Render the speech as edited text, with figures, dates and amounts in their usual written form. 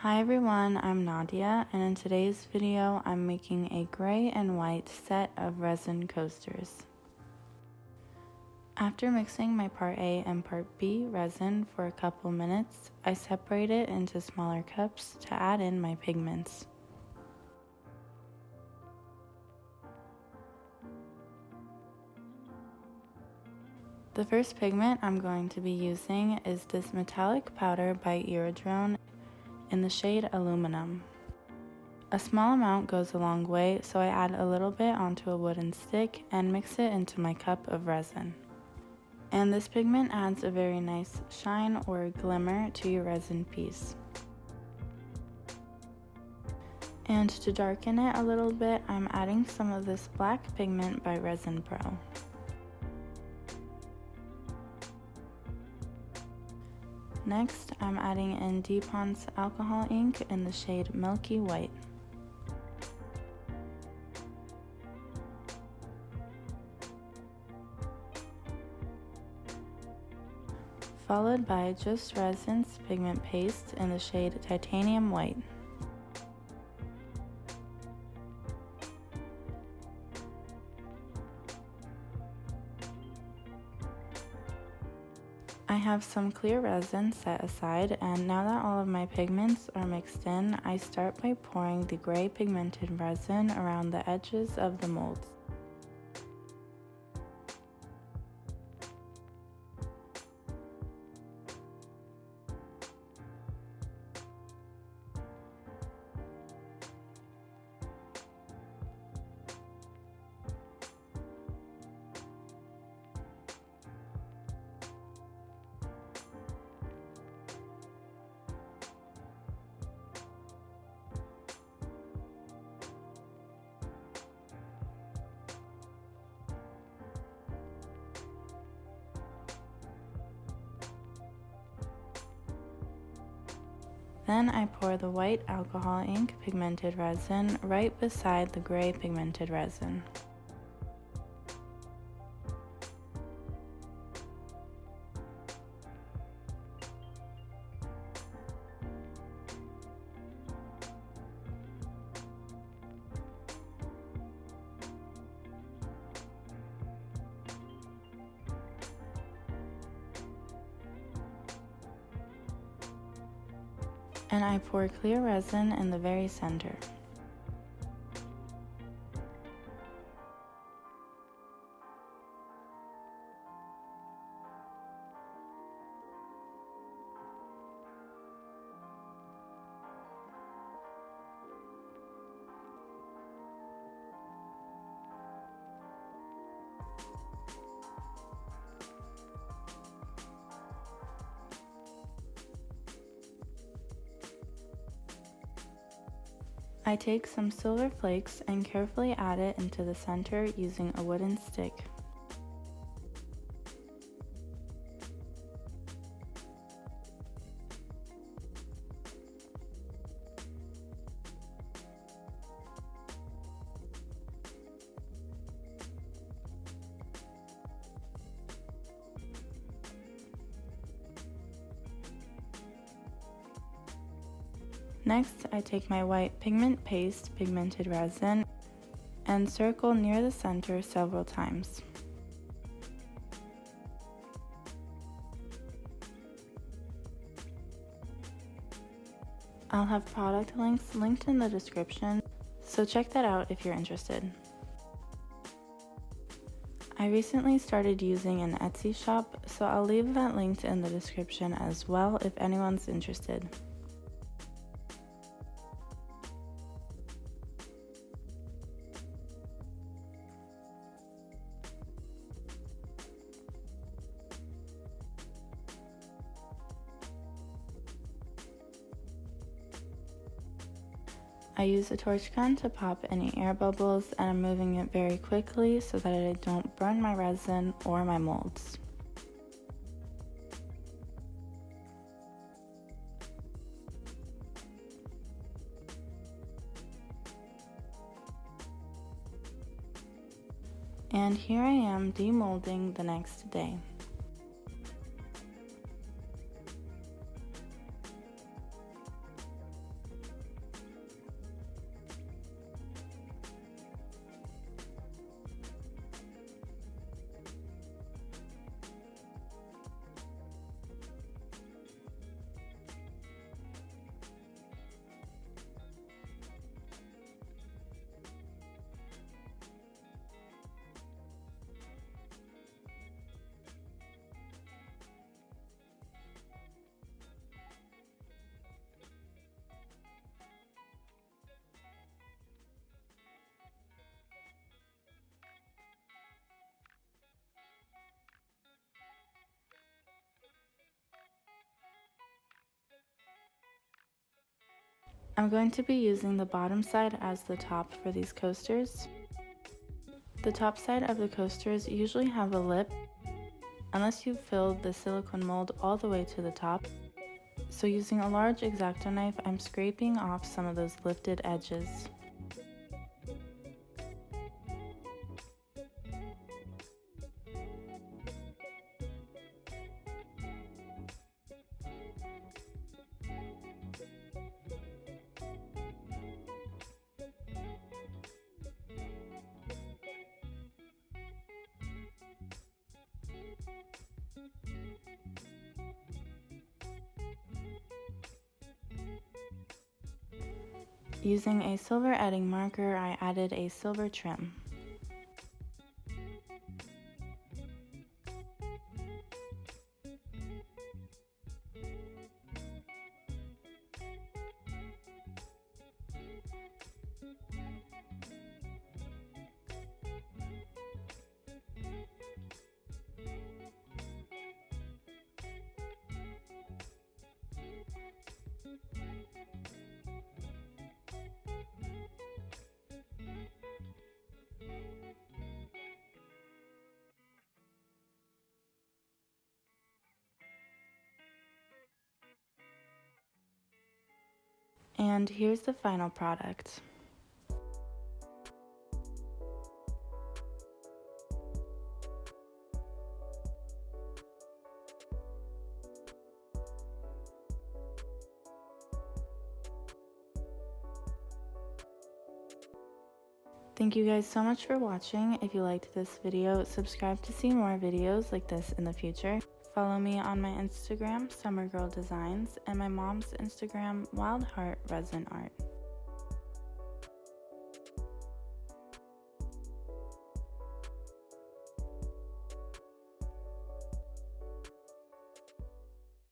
Hi everyone, I'm Nadia, and in today's video I'm making a gray and white set of resin coasters. After mixing my part A and part B resin for a couple minutes, I separate it into smaller cups to add in my pigments. The first pigment I'm going to be using is this metallic powder by Geode Resin in the shade Aluminum. A small amount goes a long way, so I add a little bit onto a wooden stick and mix it into my cup of resin. And this pigment adds a very nice shine or glimmer to your resin piece. And to darken it a little bit, I'm adding some of this black pigment by Resin Pro. Next, I'm adding in Demolding's alcohol ink in the shade Milky White. Followed by Just Resin's pigment paste in the shade Titanium White. I have some clear resin set aside, and now that all of my pigments are mixed in, I start by pouring the gray pigmented resin around the edges of the molds. Then I pour the white alcohol ink pigmented resin right beside the gray pigmented resin. And I pour clear resin in the very center. I take some silver flakes and carefully add it into the center using a wooden stick. Next, I take my white pigment paste pigmented resin and circle near the center several times. I'll have product links linked in the description, so check that out if you're interested. I recently started using an Etsy shop, so I'll leave that linked in the description as well if anyone's interested. I use a torch gun to pop any air bubbles, and I'm moving it very quickly so that I don't burn my resin or my molds. And here I am demolding the next day. I'm going to be using the bottom side as the top for these coasters. The top side of the coasters usually have a lip, unless you've filled the silicone mold all the way to the top. So using a large X-Acto knife, I'm scraping off some of those lifted edges. Using a silver edding marker, I added a silver trim. And here's the final product. Thank you guys so much for watching. If you liked this video, subscribe to see more videos like this in the future. Follow me on my Instagram, Summer Girl Designs, and my mom's Instagram, Wild Heart Resin Art.